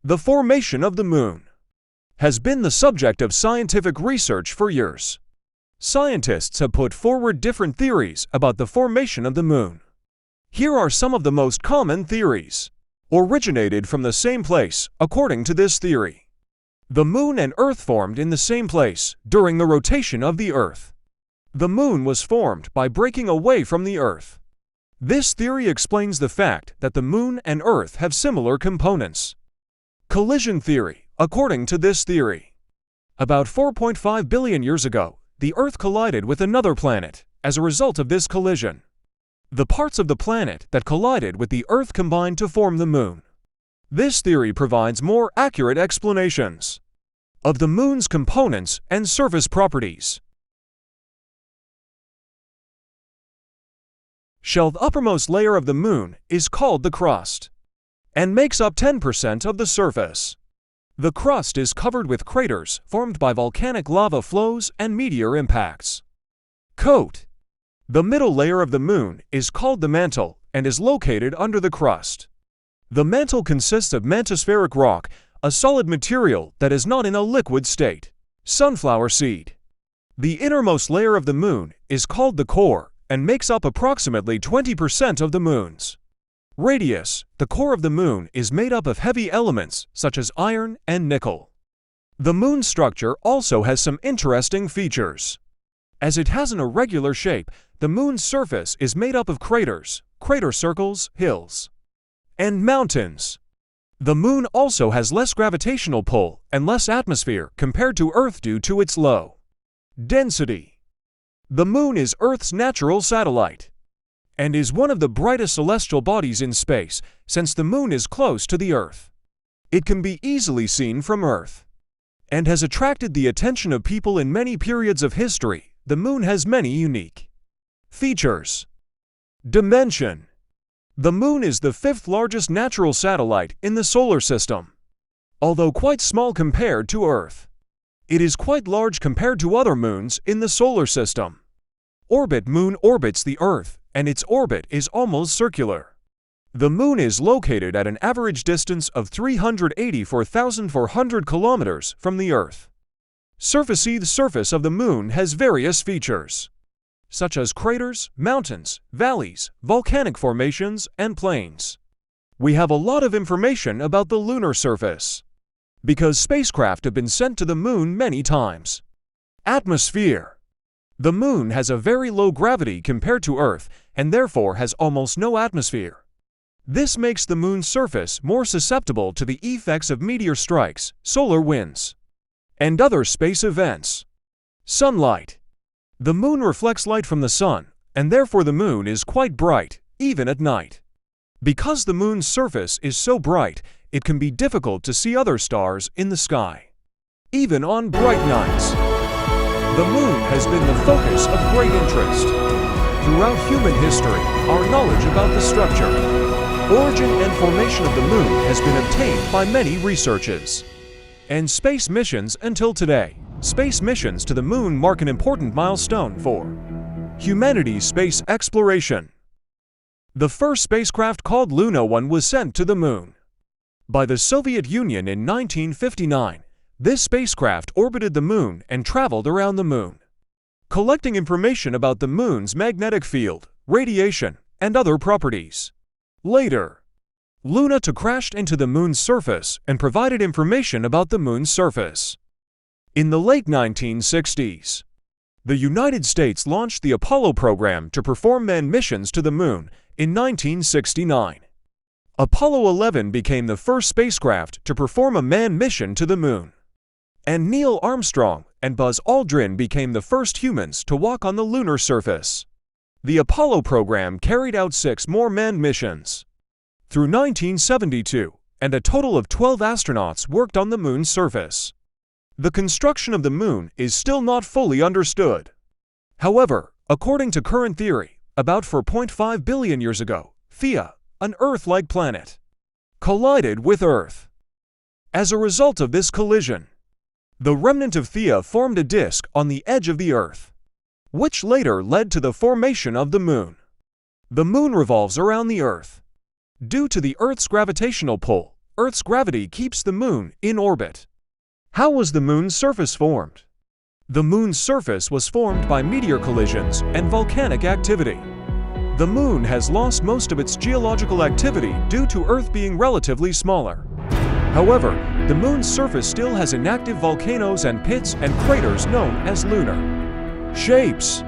The formation of the Moon has been the subject of scientific research for years. Scientists have put forward different theories about the formation of the Moon. Here are some of the most common theories. Originated from the same place, according to this theory. The Moon and Earth formed in the same place during the rotation of the Earth. The Moon was formed by breaking away from the Earth. This theory explains the fact that the Moon and Earth have similar components. Collision theory. According to this theory, about 4.5 billion years ago, the Earth collided with another planet as a result of this collision. The parts of the planet that collided with the Earth combined to form the Moon. This theory provides more accurate explanations of the Moon's components and surface properties. The uppermost layer of the Moon is called the crust and makes up 10% of the surface. The crust is covered with craters formed by volcanic lava flows and meteor impacts. Coat. The middle layer of the Moon is called the mantle and is located under the crust. The mantle consists of mantospheric rock, a solid material that is not in a liquid state. Sunflower seed. The innermost layer of the Moon is called the core and makes up approximately 20% of the Moon's radius. The core of the Moon is made up of heavy elements such as iron and nickel. The Moon's structure also has some interesting features. As it has an irregular shape, the Moon's surface is made up of craters, crater circles, hills, and mountains. The Moon also has less gravitational pull and less atmosphere compared to Earth due to its low density. The Moon is Earth's natural satellite and is one of the brightest celestial bodies in space since the Moon is close to the Earth. It can be easily seen from Earth and has attracted the attention of people in many periods of history. The Moon has many unique features. Dimension. The Moon is the fifth largest natural satellite in the solar system. Although quite small compared to Earth, it is quite large compared to other moons in the solar system. Orbit. Moon orbits the Earth, and its orbit is almost circular. The Moon is located at an average distance of 384,400 kilometers from the Earth. Surface. The surface of the Moon has various features, such as craters, mountains, valleys, volcanic formations, and plains. We have a lot of information about the lunar surface because spacecraft have been sent to the Moon many times. Atmosphere. The Moon has a very low gravity compared to Earth and therefore has almost no atmosphere. This makes the Moon's surface more susceptible to the effects of meteor strikes, solar winds, and other space events. Sunlight. The Moon reflects light from the Sun, and therefore the Moon is quite bright, even at night. Because the Moon's surface is so bright, it can be difficult to see other stars in the sky, even on bright nights. The Moon has been the focus of great interest. Throughout human history, our knowledge about the structure, origin, and formation of the Moon has been obtained by many researches and space missions until today. Space missions to the Moon mark an important milestone for humanity's space exploration. The first spacecraft called Luna 1 was sent to the Moon by the Soviet Union in 1959. This spacecraft orbited the Moon and traveled around the Moon, collecting information about the Moon's magnetic field, radiation, and other properties. Later, Luna 2 crashed into the Moon's surface and provided information about the Moon's surface. In the late 1960s, the United States launched the Apollo program to perform manned missions to the Moon in 1969. Apollo 11 became the first spacecraft to perform a manned mission to the Moon, and Neil Armstrong and Buzz Aldrin became the first humans to walk on the lunar surface. The Apollo program carried out 6 more manned missions through 1972, and a total of 12 astronauts worked on the Moon's surface. The construction of the Moon is still not fully understood. However, according to current theory, about 4.5 billion years ago, Theia, an Earth-like planet, collided with Earth. As a result of this collision, the remnant of Theia formed a disk on the edge of the Earth, which later led to the formation of the Moon. The Moon revolves around the Earth. Due to the Earth's gravitational pull, Earth's gravity keeps the Moon in orbit. How was the Moon's surface formed? The Moon's surface was formed by meteor collisions and volcanic activity. The Moon has lost most of its geological activity due to Earth being relatively smaller. However, the Moon's surface still has inactive volcanoes and pits and craters known as lunar. Shapes.